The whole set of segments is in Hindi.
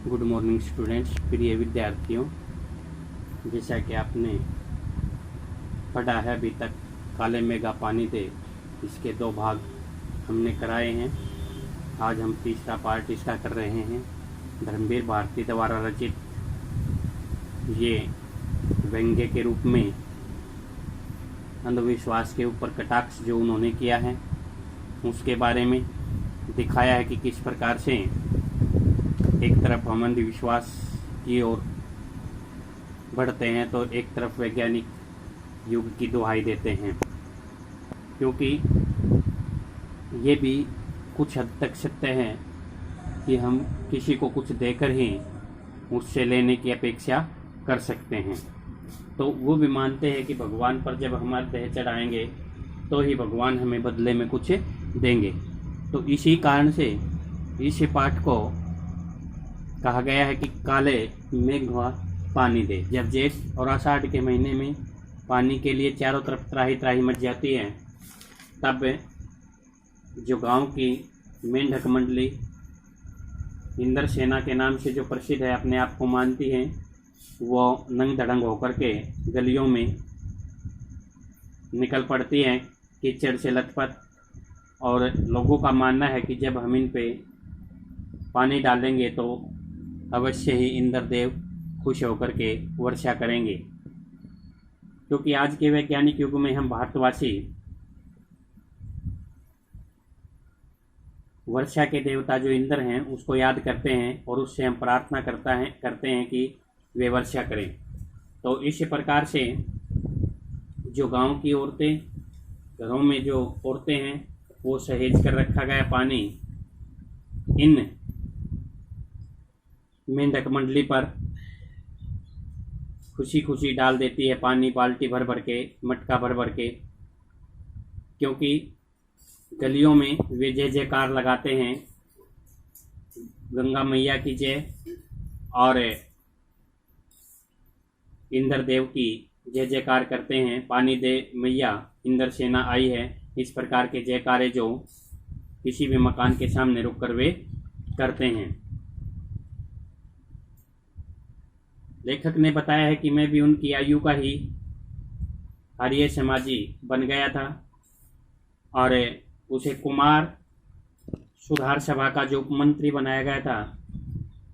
गुड मॉर्निंग स्टूडेंट्स, प्रिय विद्यार्थियों। जैसा कि आपने पढ़ा है अभी तक, काले मेघा पानी दे, इसके 2 भाग हमने कराए हैं। आज हम तीसरा पार्ट इसका कर रहे हैं। धर्मवीर भारती द्वारा रचित ये व्यंग्य के रूप में अंधविश्वास के ऊपर कटाक्ष जो उन्होंने किया है उसके बारे में दिखाया है कि किस प्रकार से एक तरफ हम अंधविश्वास की ओर बढ़ते हैं तो एक तरफ वैज्ञानिक युग की दुहाई देते हैं, क्योंकि ये भी कुछ हद तक सत्य है कि हम किसी को कुछ देकर ही उससे लेने की अपेक्षा कर सकते हैं। तो वो भी मानते हैं कि भगवान पर जब हमारे देह चढ़ाएंगे तो ही भगवान हमें बदले में कुछ देंगे। तो इसी कारण से इस पाठ को कहा गया है कि काले मेघा पानी दे। जब जेठ और आषाढ़ के महीने में पानी के लिए चारों तरफ त्राही त्राही मच जाती है, तब जो गांव की मेंढक मंडली इंद्र सेना के नाम से जो प्रसिद्ध है, अपने आप को मानती है, वो नंग धड़ंग होकर के गलियों में निकल पड़ती हैं कीचड़ से लथपथ। और लोगों का मानना है कि जब हम इन पे पानी डालेंगे तो अवश्य ही इंद्रदेव खुश होकर के वर्षा करेंगे। क्योंकि आज के वैज्ञानिक युग में हम भारतवासी वर्षा के देवता जो इंद्र हैं उसको याद करते हैं और उससे हम प्रार्थना करते हैं कि वे वर्षा करें। तो इस प्रकार से जो गांव की औरतें, घरों में जो औरतें हैं, वो सहेज कर रखा गया पानी इन मेंढक मंडली पर खुशी खुशी डाल देती है, पानी बाल्टी भर भर के, मटका भर भर के। क्योंकि गलियों में वे जय जयकार लगाते हैं, गंगा मैया की जय और इंद्रदेव की जय जयकार करते हैं। पानी दे मैया, इंद्र सेना आई है, इस प्रकार के जयकारे जो किसी भी मकान के सामने रुक कर वे करते हैं। लेखक ने बताया है कि मैं भी उनकी आयु का ही आर्य समाजी बन गया था और उसे कुमार सुधार सभा का जो उपमंत्री बनाया गया था।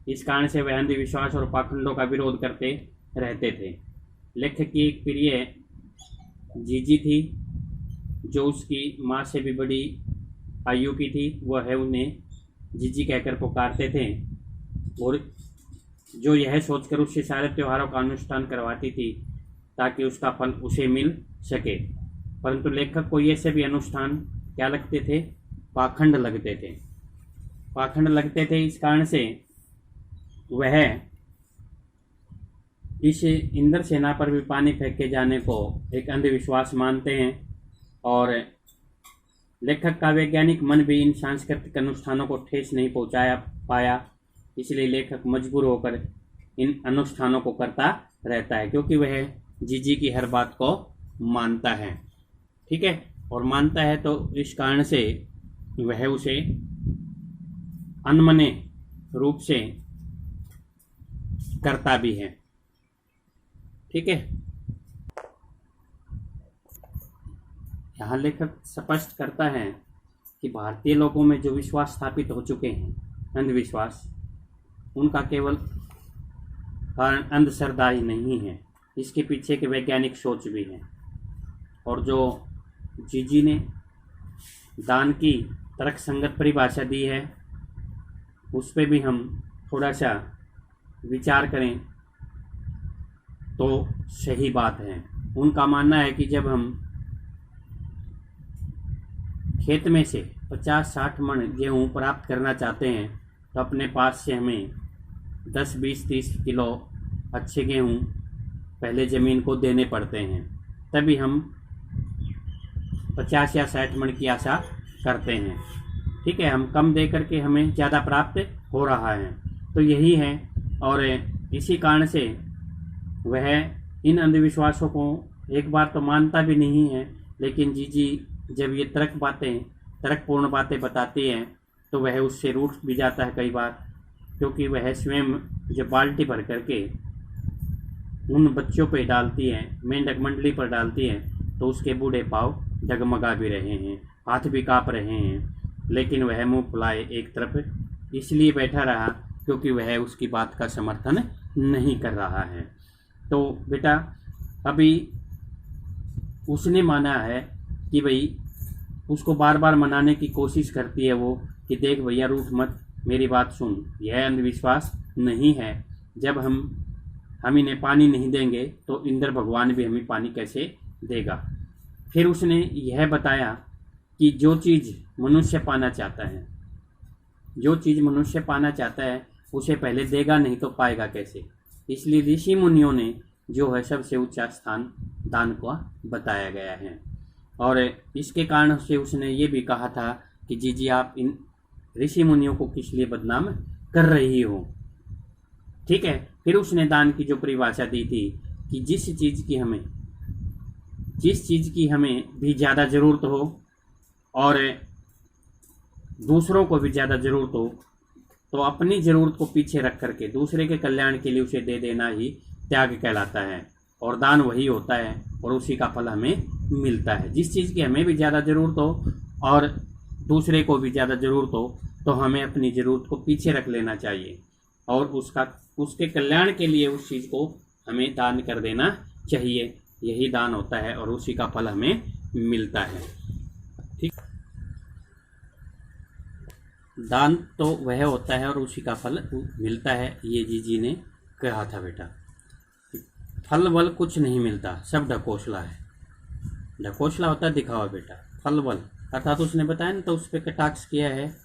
इस कारण से वह अंधविश्वास और पाखंडों का विरोध करते रहते थे। लेखक की एक प्रिय जीजी थी जो उसकी माँ से भी बड़ी आयु की थी। वह है उन्हें जीजी कहकर पुकारते थे और जो यह सोचकर उससे सारे त्योहारों का अनुष्ठान करवाती थी ताकि उसका फल उसे मिल सके। परंतु लेखक को ये सभी अनुष्ठान क्या लगते थे? पाखंड लगते थे। पाखंड लगते थे, इस कारण से वह इस इंद्र सेना पर भी पानी फेंके जाने को एक अंधविश्वास मानते हैं। और लेखक का वैज्ञानिक मन भी इन सांस्कृतिक अनुष्ठानों को ठेस नहीं पहुंचाया पाया, इसलिए लेखक मजबूर होकर इन अनुष्ठानों को करता रहता है, क्योंकि वह जीजी की हर बात को मानता है। ठीक है, और मानता है तो इस कारण से वह उसे अनमने रूप से करता भी है। ठीक है, यहाँ लेखक स्पष्ट करता है कि भारतीय लोगों में जो विश्वास स्थापित हो चुके हैं, अंधविश्वास, उनका केवल कारण अंधश्रद्धा ही नहीं है, इसके पीछे के वैज्ञानिक सोच भी है। और जो जीजी ने दान की तर्कसंगत परिभाषा दी है उस पर भी हम थोड़ा सा विचार करें तो सही बात है। उनका मानना है कि जब हम खेत में से 50-60 मन गेहूँ प्राप्त करना चाहते हैं तो अपने पास से हमें 10, 20, 30 किलो अच्छे गेहूँ पहले ज़मीन को देने पड़ते हैं, तभी हम 50 या 60 मन की आशा करते हैं। ठीक है, हम कम दे करके हमें ज़्यादा प्राप्त हो रहा है, तो यही है। और इसी कारण से वह इन अंधविश्वासों को एक बार तो मानता भी नहीं है, लेकिन जीजी जब ये तर्कपूर्ण बातें बताती हैं तो वह उससे रूठ भी जाता है कई बार। क्योंकि वह स्वयं जब बाल्टी भर करके उन बच्चों पे डालती है, मेंढक मंडली पर डालती है, तो उसके बूढ़े पाँव डगमगा भी रहे हैं, हाथ भी काँप रहे हैं, लेकिन वह मुंह फुलाए एक तरफ इसलिए बैठा रहा क्योंकि वह उसकी बात का समर्थन नहीं कर रहा है। तो बेटा अभी उसने माना है कि भाई उसको बार बार मनाने की कोशिश करती है वो कि देख भैया रूठ मत, मेरी बात सुन, यह अंधविश्वास नहीं है। जब हम इन्हें पानी नहीं देंगे तो इंद्र भगवान भी हमें पानी कैसे देगा। फिर उसने यह बताया कि जो चीज़ मनुष्य पाना चाहता है, जो चीज़ मनुष्य पाना चाहता है उसे पहले देगा नहीं तो पाएगा कैसे। इसलिए ऋषि मुनियों ने जो है सबसे ऊंचा स्थान दान को बताया गया है। और इसके कारण से उसने ये भी कहा था कि जी आप इन ऋषि मुनियों को किस लिए बदनाम कर रही हो। ठीक है, फिर उसने दान की जो परिभाषा दी थी कि जिस चीज़ की हमें भी ज़्यादा ज़रूरत हो और दूसरों को भी ज़्यादा ज़रूरत हो, तो अपनी ज़रूरत को पीछे रख करके दूसरे के कल्याण के लिए उसे दे देना ही त्याग कहलाता है। और दान वही होता है और उसी का फल हमें मिलता है। जिस चीज़ की हमें भी ज़्यादा ज़रूरत हो और दूसरे को भी ज़्यादा ज़रूरत हो, तो हमें अपनी ज़रूरत को पीछे रख लेना चाहिए और उसके कल्याण के लिए उस चीज़ को हमें दान कर देना चाहिए। यही दान होता है और उसी का फल हमें मिलता है। ठीक, दान तो वह होता है और उसी का फल मिलता है, ये जी ने कहा था बेटा। फल वल कुछ नहीं मिलता, सब ढकोसला है। ढकोसला होता है दिखावा बेटा, फल वल अर्थात उसने बताया ना, तो उस पर कटाक्ष किया है,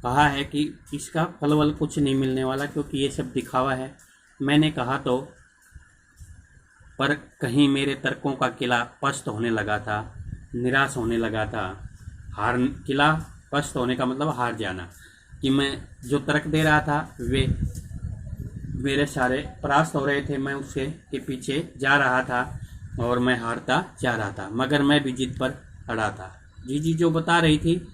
कहा है कि इसका फल वल कुछ नहीं मिलने वाला क्योंकि ये सब दिखावा है। मैंने कहा तो पर कहीं मेरे तर्कों का किला पस्त होने लगा था, निराश होने लगा था। किला पस्त होने का मतलब हार जाना, कि मैं जो तर्क दे रहा था वे मेरे सारे परास्त हो रहे थे, मैं उसके के पीछे जा रहा था और मैं हारता जा रहा था, मगर मैं भी जिद पर अड़ा था। जी जो बता रही थी,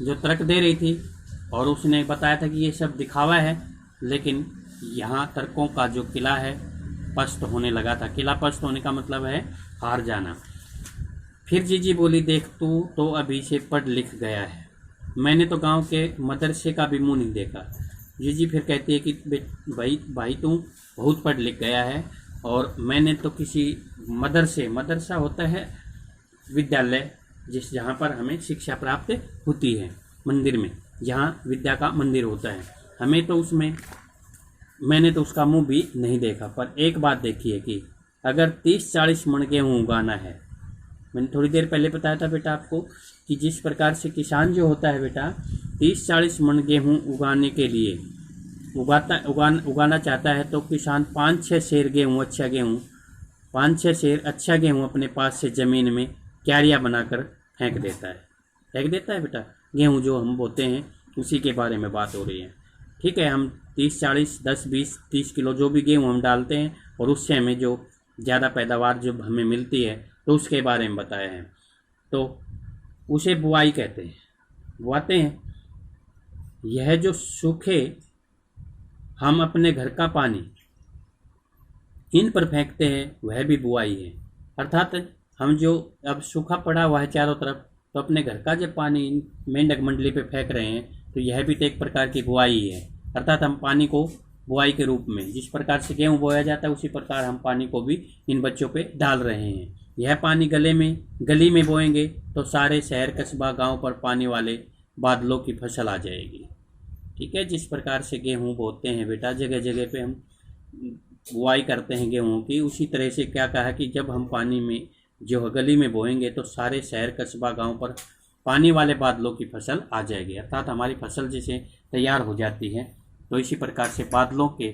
जो तर्क दे रही थी, और उसने बताया था कि ये सब दिखावा है, लेकिन यहाँ तर्कों का जो किला है पस्त होने लगा था। किला पस्त होने का मतलब है हार जाना। फिर जी बोली, देख तू तो अभी से पढ़ लिख गया है, मैंने तो गांव के मदरसे का भी मुंह नहीं देखा। जी फिर कहती है कि भाई तू बहुत पढ़ लिख गया है और मैंने तो किसी मदरसा होता है विद्यालय जहाँ पर हमें शिक्षा प्राप्त होती है, मंदिर में जहाँ विद्या का मंदिर होता है, मैंने तो उसका मुंह भी नहीं देखा। पर एक बात देखी है कि अगर 30-40 मन गेहूँ उगाना है, मैंने थोड़ी देर पहले बताया था बेटा आपको कि जिस प्रकार से किसान जो होता है बेटा 30-40 मन गेहूँ उगाने के लिए उगाना चाहता है, तो किसान 5-6 सेर गेहूँ, 5-6 सेर अच्छा गेहूँ अपने पास से ज़मीन में क्यारियाँ बनाकर फेंक देता है बेटा। गेहूँ जो हम बोते हैं उसी के बारे में बात हो रही है। ठीक है, हम 30-40, 10-20-30 किलो जो भी गेहूँ हम डालते हैं और उससे हमें जो ज़्यादा पैदावार जो हमें मिलती है, तो उसके बारे में बताया है। तो उसे बुआई कहते हैं, बुआते हैं। यह जो सूखे हम अपने घर का पानी इन पर फेंकते हैं वह भी बुआई है। अर्थात हम जो अब सूखा पड़ा हुआ है चारों तरफ, तो अपने घर का जब पानी मेंढक मंडली पे फेंक रहे हैं, तो यह भी तो एक प्रकार की बुआई है। अर्थात हम पानी को बुआई के रूप में, जिस प्रकार से गेहूँ बोया जाता है उसी प्रकार हम पानी को भी इन बच्चों पे डाल रहे हैं। यह पानी गली में बोएंगे तो सारे शहर कस्बा गांव पर पानी वाले बादलों की फसल आ जाएगी। ठीक है, जिस प्रकार से गेहूँ बोते हैं बेटा, जगह जगह पे हम बुआई करते हैं गेहूँ की, उसी तरह से क्या कहा कि जब हम पानी में जो गली में बोएंगे तो सारे शहर कस्बा गांव पर पानी वाले बादलों की फसल आ जाएगी। अर्थात हमारी फसल जैसे तैयार हो जाती है, तो इसी प्रकार से बादलों की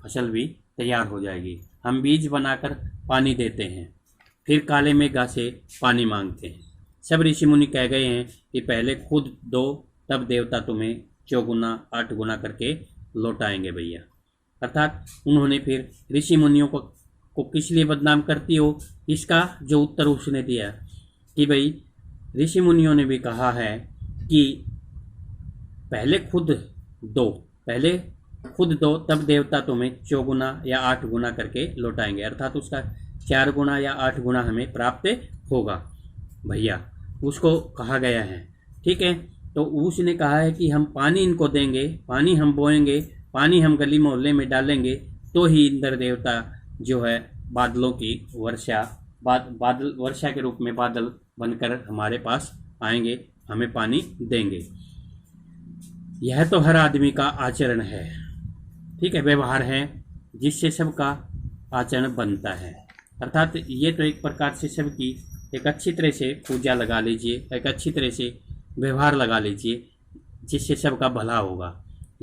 फसल भी तैयार हो जाएगी। हम बीज बनाकर पानी देते हैं, फिर काले मेघा से पानी मांगते हैं। सब ऋषि मुनि कह गए हैं कि पहले खुद दो, तब देवता तुम्हें 4 गुना 8 गुना करके लौटाएंगे भैया। अर्थात उन्होंने फिर ऋषि मुनियों को किस लिए बदनाम करती हो, इसका जो उत्तर उसने दिया कि भाई ऋषि मुनियों ने भी कहा है कि पहले खुद दो तब देवता तुम्हें 4 गुना या 8 गुना करके लौटाएंगे, अर्थात उसका 4 गुना या 8 गुना हमें प्राप्त होगा भैया, उसको कहा गया है। ठीक है, तो उसने कहा है कि हम पानी इनको देंगे, पानी हम बोएंगे, पानी हम गली मोहल्ले में डालेंगे, तो ही इंद्र देवता जो है बादलों की बादल वर्षा के रूप में बादल बनकर हमारे पास आएंगे, हमें पानी देंगे। यह तो हर आदमी का आचरण है, ठीक है, व्यवहार है, जिससे सबका आचरण बनता है। अर्थात ये तो एक प्रकार से सबकी एक अच्छी तरह से पूजा लगा लीजिए, एक अच्छी तरह से व्यवहार लगा लीजिए, जिससे सबका भला होगा।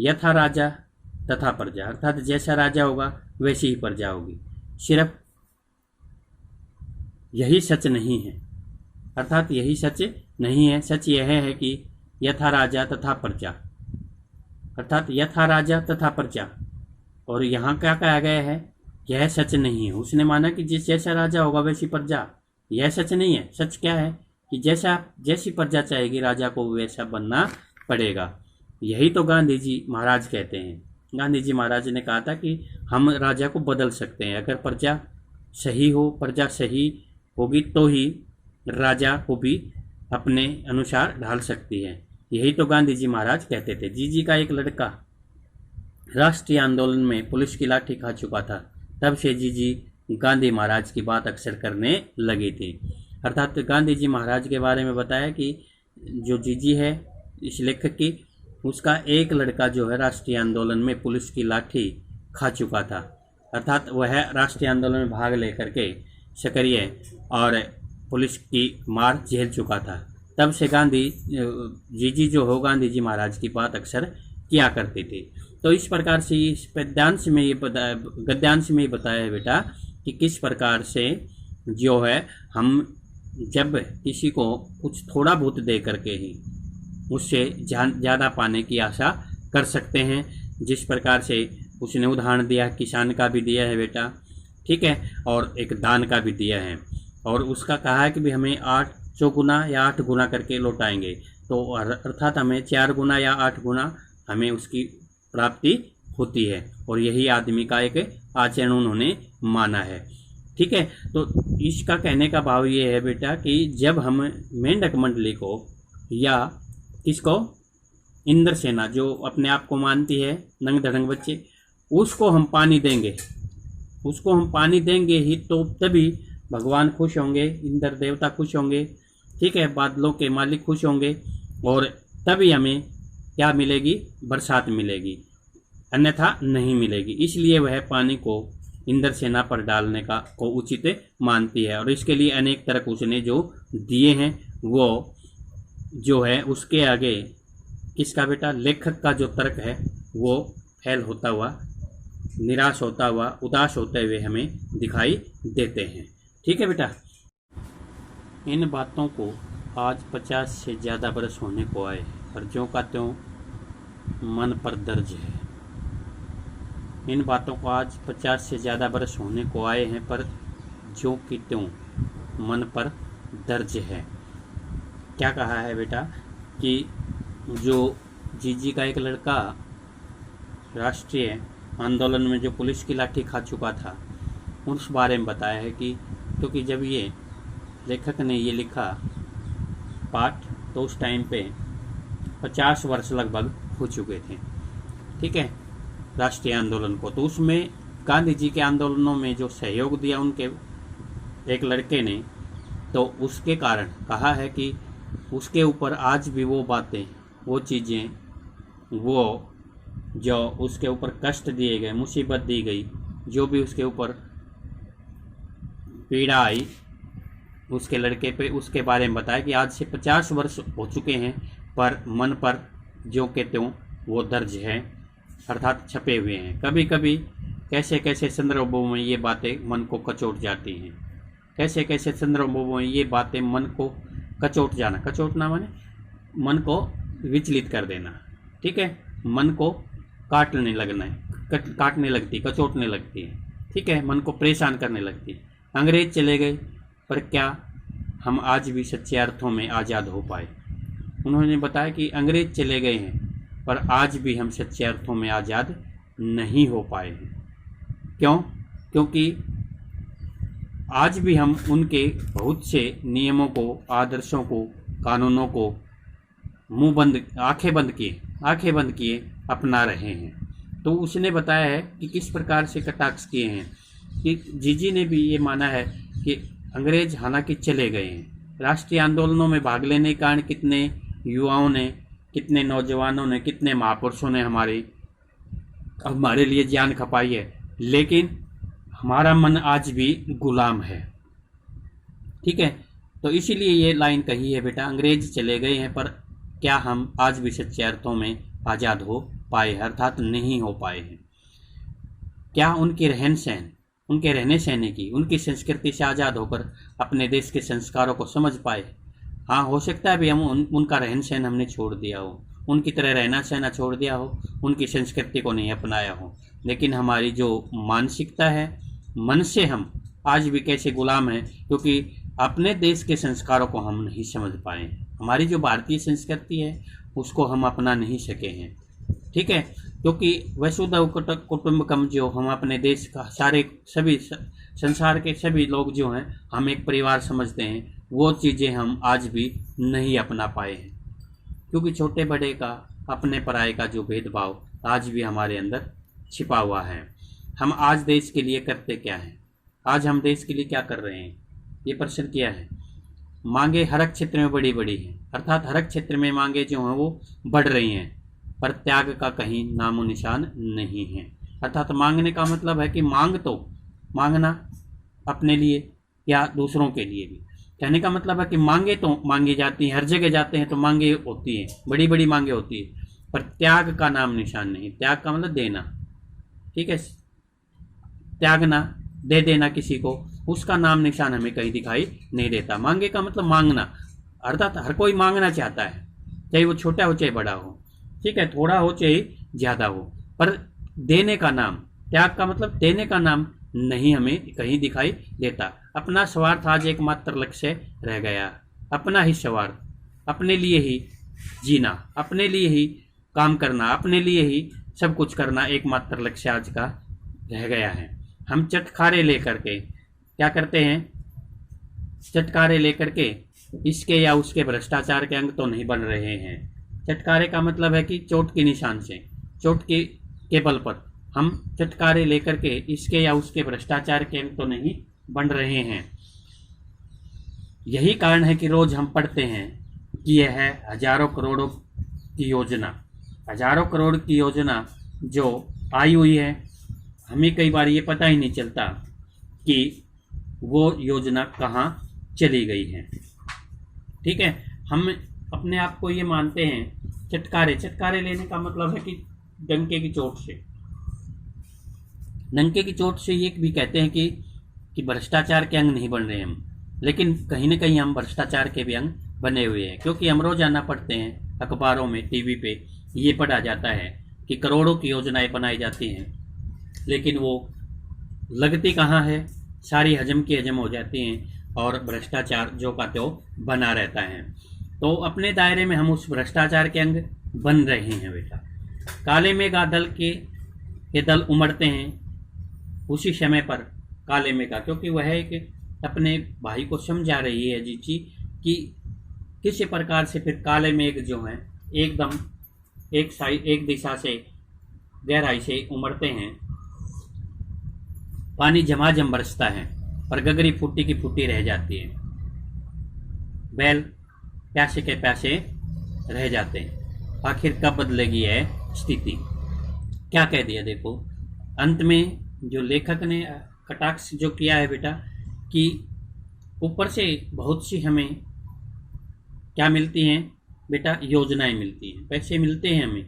यथा राजा तथा प्रजा, अर्थात जैसा राजा होगा वैसी ही प्रजा होगी। सिर्फ यही सच नहीं है, अर्थात यही सच नहीं है, सच यह है कि यथा राजा तथा प्रजा, अर्थात यथा राजा तथा प्रजा। और यहाँ क्या कहा गया है, यह सच नहीं है। उसने माना कि जैसा राजा होगा वैसी प्रजा, यह सच नहीं है। सच क्या है कि जैसी प्रजा चाहेगी राजा को वैसा बनना पड़ेगा। यही तो गांधी जी महाराज कहते हैं। गांधी जी महाराज ने कहा था कि हम राजा को बदल सकते हैं, अगर प्रजा सही हो, प्रजा सही होगी तो ही राजा को भी अपने अनुसार ढाल सकती है। यही तो गांधी जी महाराज कहते थे। जीजी का एक लड़का राष्ट्रीय आंदोलन में पुलिस की लाठी खा चुका था, तब से जीजी गांधी महाराज की बात अक्सर करने लगी थी। अर्थात गांधी जी महाराज के बारे में बताया कि जो जीजी है इस लेखक की, उसका एक लड़का जो है राष्ट्रीय आंदोलन में पुलिस की लाठी खा चुका था, अर्थात वह राष्ट्रीय आंदोलन में भाग लेकर के सक्रिय और पुलिस की मार झेल चुका था। तब से जीजी जो हो गांधी जी महाराज की बात अक्सर किया करते थे। तो इस प्रकार से इस गद्यांश में ये बताया है बेटा कि किस प्रकार से जो है हम जब किसी को कुछ थोड़ा बहुत दे करके ही उससे ज़्यादा पाने की आशा कर सकते हैं। जिस प्रकार से उसने उदाहरण दिया, किसान का भी दिया है बेटा, ठीक है, और एक दान का भी दिया है, और उसका कहा है कि भी हमें 8 गुना या 8 गुना करके लौटाएंगे। तो अर्थात हमें 4 गुना या 8 गुना हमें उसकी प्राप्ति होती है, और यही आदमी का एक आचरण उन्होंने माना है। ठीक है, तो इसका कहने का भाव ये है बेटा कि जब हम मेंढक मंडली को या किसको, इंद्र सेना जो अपने आप को मानती है नंग धड़ंग बच्चे, उसको हम पानी देंगे ही तो तभी भगवान खुश होंगे, इंद्र देवता खुश होंगे, ठीक है, बादलों के मालिक खुश होंगे, और तभी हमें क्या मिलेगी, बरसात मिलेगी, अन्यथा नहीं मिलेगी। इसलिए वह पानी को इंद्र सेना पर डालने को उचित मानती है, और इसके लिए अनेक तर्क उसने जो दिए हैं वो जो है उसके आगे किसका बेटा, लेखक का जो तर्क है वो फैल होता हुआ, निराश होता हुआ, उदास होते हुए हमें दिखाई देते हैं। ठीक है बेटा, इन बातों को आज 50 से ज़्यादा बरस होने को आए, पर ज्यों का त्यों मन पर दर्ज है। इन बातों को आज 50 से ज़्यादा बरस होने को आए हैं, पर ज्यों की त्यों मन पर दर्ज है। क्या कहा है बेटा कि जो जीजी का एक लड़का राष्ट्रीय आंदोलन में जो पुलिस की लाठी खा चुका था, उस बारे में बताया है कि क्योंकि जब ये लेखक ने ये लिखा पाठ तो उस टाइम पे 50 वर्ष लगभग हो चुके थे, ठीक है, राष्ट्रीय आंदोलन को। तो उसमें गांधी जी के आंदोलनों में जो सहयोग दिया उनके एक लड़के ने, तो उसके कारण कहा है कि उसके ऊपर आज भी वो बातें, वो चीज़ें, वो जो उसके ऊपर कष्ट दिए गए, मुसीबत दी गई, जो भी उसके ऊपर पीड़ा आई उसके लड़के पे, उसके बारे में बताया कि आज से 50 वर्ष हो चुके हैं, पर मन पर ज्यों के त्यों वो दर्ज है, अर्थात छपे हुए हैं। कभी कभी कैसे कैसे संदर्भों में ये बातें मन को कचोट जाती हैं, कैसे कैसे संदर्भों में ये बातें मन को कचोटना माने मन को विचलित कर देना, ठीक है, मन को काटने लगती, कचोटने लगती है, ठीक है, मन को परेशान करने लगती है। अंग्रेज चले गए, पर क्या हम आज भी सच्चे अर्थों में आज़ाद हो पाए? उन्होंने बताया कि अंग्रेज चले गए हैं पर आज भी हम सच्चे अर्थों में आज़ाद नहीं हो पाए हैं। क्यों? क्योंकि आज भी हम उनके बहुत से नियमों को, आदर्शों को, कानूनों को आंखें बंद किए अपना रहे हैं। तो उसने बताया है कि किस प्रकार से कटाक्ष किए हैं कि जीजी ने भी ये माना है कि अंग्रेज हालांकि चले गए हैं, राष्ट्रीय आंदोलनों में भाग लेने के कारण कितने युवाओं ने, कितने नौजवानों ने, कितने महापुरुषों ने हमारे लिए जान खपाई है, लेकिन हमारा मन आज भी गुलाम है। ठीक है, तो इसीलिए ये लाइन कही है बेटा, अंग्रेज चले गए हैं पर क्या हम आज भी सच्चे अर्थों में आज़ाद हो पाए, अर्थात नहीं हो पाए हैं। क्या उनके रहन सहन, उनके रहने सहने की, उनकी संस्कृति से आज़ाद होकर अपने देश के संस्कारों को समझ पाए? हाँ, हो सकता है भी हम उनका रहन सहन हमने छोड़ दिया हो, उनकी तरह रहना सहना छोड़ दिया हो, उनकी संस्कृति को नहीं अपनाया हो, लेकिन हमारी जो मानसिकता है, मन से हम आज भी कैसे गुलाम हैं, क्योंकि अपने देश के संस्कारों को हम नहीं समझ पाए। हमारी जो भारतीय संस्कृति है उसको हम अपना नहीं सके हैं। ठीक है, क्योंकि वसुधैव कुटुंबकम जो हम अपने देश का सभी संसार के सभी लोग जो हैं हम एक परिवार समझते हैं, वो चीज़ें हम आज भी नहीं अपना पाए हैं, क्योंकि छोटे बड़े का, अपने पराये का जो भेदभाव आज भी हमारे अंदर छिपा हुआ है। हम आज देश के लिए करते क्या हैं? आज हम देश के लिए क्या कर रहे हैं? ये प्रश्न किया है। मांगे हर एक क्षेत्र में बड़ी बड़ी हैं, अर्थात हर एक क्षेत्र में मांगे जो हैं वो बढ़ रही हैं, पर त्याग का कहीं नामो निशान नहीं है। अर्थात मांगने का मतलब है कि मांगना अपने लिए या दूसरों के लिए भी। कहने का मतलब है कि मांगे तो मांगी जाती हैं, हर जगह जाते हैं तो मांगे होती हैं, बड़ी बड़ी मांगे होती है, पर त्याग का नाम निशान नहीं। त्याग का मतलब देना, ठीक है, त्यागना, दे देना किसी को, उसका नाम निशान हमें कहीं दिखाई नहीं देता। मांगे का मतलब मांगना, अर्थात हर कोई मांगना चाहता है, चाहे वो छोटा हो चाहे बड़ा हो, ठीक है, थोड़ा हो चाहे ज़्यादा हो, पर देने का नाम, त्याग का मतलब देने का नाम नहीं हमें कहीं दिखाई देता। अपना स्वार्थ आज एकमात्र लक्ष्य रह गया, अपना ही स्वार्थ, अपने लिए ही जीना, अपने लिए ही काम करना, अपने लिए ही सब कुछ करना एकमात्र लक्ष्य आज का रह गया है। हम चटखारे लेकर के क्या करते हैं? चटकारे लेकर के इसके या उसके भ्रष्टाचार के अंग तो नहीं बन रहे हैं। चटकारे का मतलब है कि चोट के निशान से, चोट के बल पर हम चटकारे लेकर के इसके या उसके भ्रष्टाचार के अंग तो नहीं बन रहे हैं। यही कारण है कि रोज हम पढ़ते हैं कि यह है हजारों करोड़ों की योजना, हजारों करोड़ की योजना जो आई हुई है, हमें कई बार ये पता ही नहीं चलता कि वो योजना कहाँ चली गई है। ठीक है, हम अपने आप को ये मानते हैं चटकारे लेने का मतलब है कि डंके की चोट से, डंके की चोट से ये भी कहते हैं कि भ्रष्टाचार के अंग नहीं बन रहे हम, लेकिन कहीं ना कहीं हम भ्रष्टाचार के भी अंग बने हुए हैं, क्योंकि हम रोजाना पढ़ते हैं अखबारों में, टीवी पे ये पढ़ा जाता है कि करोड़ों की योजनाएं बनाई जाती हैं, लेकिन वो लगती कहाँ है? सारी हजम की हजम हो जाती हैं और भ्रष्टाचार जो का त्यो बना रहता है। तो अपने दायरे में हम उस भ्रष्टाचार के अंग बन रहे हैं बेटा। काले मेघा दल के दल उमड़ते हैं उसी समय पर काले मेघा, क्योंकि वह एक अपने भाई को समझा रही है जीची कि किसी प्रकार से फिर काले मेघ जो हैं एकदम एक दिशा से गहराई से उमड़ते हैं। पानी झमाझम बरसता है पर गगरी फूटी की फूटी रह जाती है, बैल प्यासे के प्यासे रह जाते हैं। आखिर कब बदलेगी है स्थिति? क्या कह दिया देखो, अंत में जो लेखक ने कटाक्ष जो किया है बेटा, कि ऊपर से बहुत सी हमें क्या मिलती हैं बेटा? योजनाएं मिलती हैं, पैसे मिलते हैं हमें,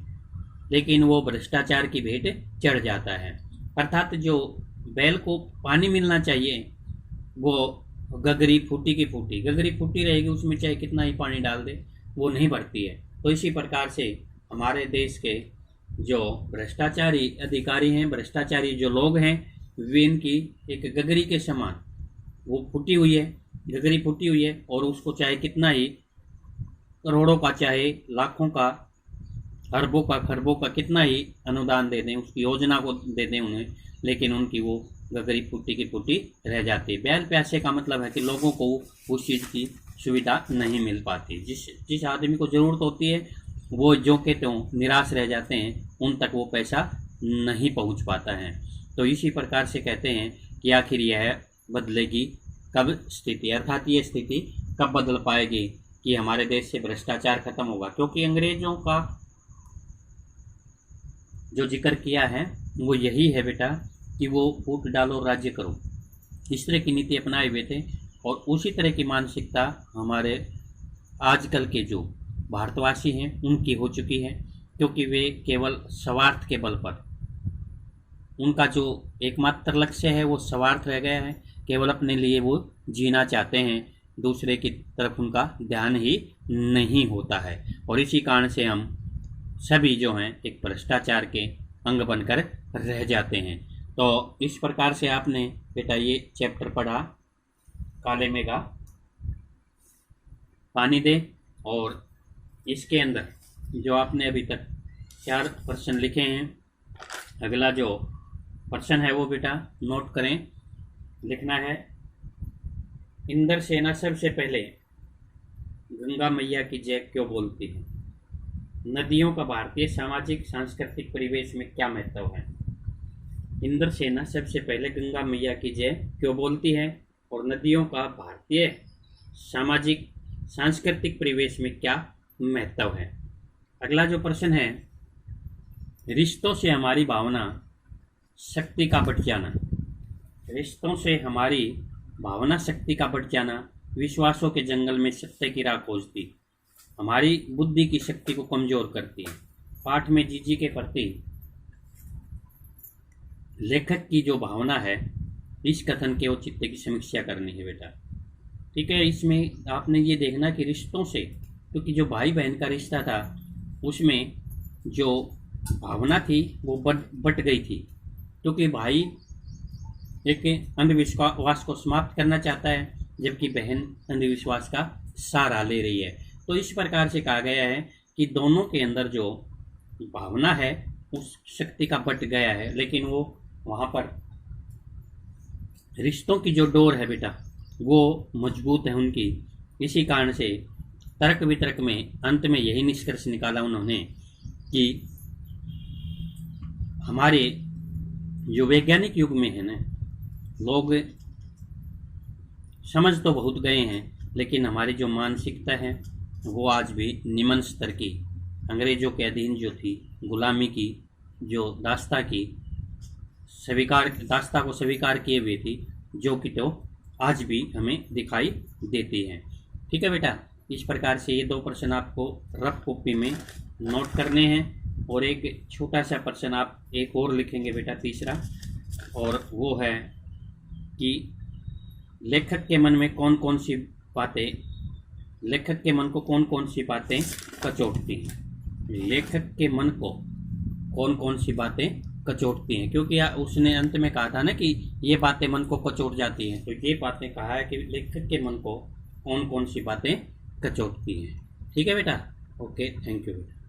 लेकिन वो भ्रष्टाचार की भेंट चढ़ जाता है। अर्थात जो बैल को पानी मिलना चाहिए वो गगरी फूटी की फूटी, गगरी फूटी रहेगी, उसमें चाहे कितना ही पानी डाल दे वो नहीं भरती है। तो इसी प्रकार से हमारे देश के जो भ्रष्टाचारी अधिकारी हैं, भ्रष्टाचारी जो लोग हैं, वे इनकी एक गगरी के समान वो फूटी हुई है, गगरी फूटी हुई है, और उसको चाहे कितना ही करोड़ों का चाहे लाखों का अरबों का खरबों का कितना ही अनुदान दे दें, उसकी योजना को दे दें उन्हें, लेकिन उनकी वो गगरी फूटी की फूटी रह जाती है। बैल प्यासे का मतलब है कि लोगों को उस चीज़ की सुविधा नहीं मिल पाती। जिस जिस आदमी को ज़रूरत होती है वो जो के त्यों निराश रह जाते हैं, उन तक वो पैसा नहीं पहुंच पाता है। तो इसी प्रकार से कहते हैं कि आखिर यह बदलेगी कब स्थिति, अर्थात ये स्थिति कब बदल पाएगी कि हमारे देश से भ्रष्टाचार खत्म होगा। क्योंकि अंग्रेजों का जो जिक्र किया है वो यही है बेटा कि वो वोट डालो राज्य करो, इस तरह की नीति अपनाए हुए थे। और उसी तरह की मानसिकता हमारे आजकल के जो भारतवासी हैं उनकी हो चुकी है, क्योंकि वे केवल स्वार्थ के बल पर, उनका जो एकमात्र लक्ष्य है वो स्वार्थ रह गया है। केवल अपने लिए वो जीना चाहते हैं, दूसरे की तरफ उनका ध्यान ही नहीं होता है। और इसी कारण से हम सभी जो हैं एक भ्रष्टाचार के अंग बनकर रह जाते हैं। तो इस प्रकार से आपने बेटा ये चैप्टर पढ़ा, काले मेघा पानी दे, और इसके अंदर जो आपने अभी तक 4 प्रश्न लिखे हैं, अगला जो प्रश्न है वो बेटा नोट करें, लिखना है। इंद्रसेना सबसे पहले गंगा मैया की जय क्यों बोलती है? नदियों का भारतीय सामाजिक सांस्कृतिक परिवेश में क्या महत्व है? इंद्रसेना सबसे पहले गंगा मैया की जय क्यों बोलती है? और नदियों का भारतीय सामाजिक सांस्कृतिक परिवेश में क्या महत्व है? अगला जो प्रश्न है, रिश्तों से हमारी भावना शक्ति का बढ़ जाना। रिश्तों से हमारी भावना शक्ति का बढ़ जाना विश्वासों के जंगल में सत्य की राह खोजती, हमारी बुद्धि की शक्ति को कमजोर करती है। पाठ में जीजी के प्रति लेखक की जो भावना है, इस कथन के औचित्य की समीक्षा करनी है बेटा। ठीक है, इसमें आपने ये देखना कि रिश्तों से, क्योंकि जो भाई बहन का रिश्ता था उसमें जो भावना थी वो बट गई थी, क्योंकि भाई एक अंधविश्वास को समाप्त करना चाहता है, जबकि बहन अंधविश्वास का सहारा ले रही है। तो इस प्रकार से कहा गया है कि दोनों के अंदर जो भावना है उस शक्ति का बट गया है, लेकिन वो वहाँ पर रिश्तों की जो डोर है बेटा वो मजबूत है उनकी। इसी कारण से तर्क वितर्क में अंत में यही निष्कर्ष निकाला उन्होंने कि हमारे जो वैज्ञानिक युग में है ना, लोग समझ तो बहुत गए हैं, लेकिन हमारी जो मानसिकता है वो आज भी निम्न स्तर की, अंग्रेजों के अधीन जो थी, गुलामी की जो दास्ता को स्वीकार किए हुए थी, जो कि तो आज भी हमें दिखाई देती है। ठीक है बेटा, इस प्रकार से ये 2 प्रश्न आपको रफ कॉपी में नोट करने हैं, और एक छोटा सा प्रश्न आप एक और लिखेंगे बेटा, तीसरा, और वो है कि लेखक के मन में कौन कौन सी बातें, लेखक के मन को कौन कौन सी बातें कचोटती हैं। लेखक के मन को कौन कौन सी बातें कचोटती हैं, क्योंकि उसने अंत में कहा था ना कि ये बातें मन को कचोट जाती हैं, तो ये बातें कहा है कि लेखक के मन को कौन कौन सी बातें कचोटती हैं। ठीक है बेटा, ओके, थैंक यू बेटा।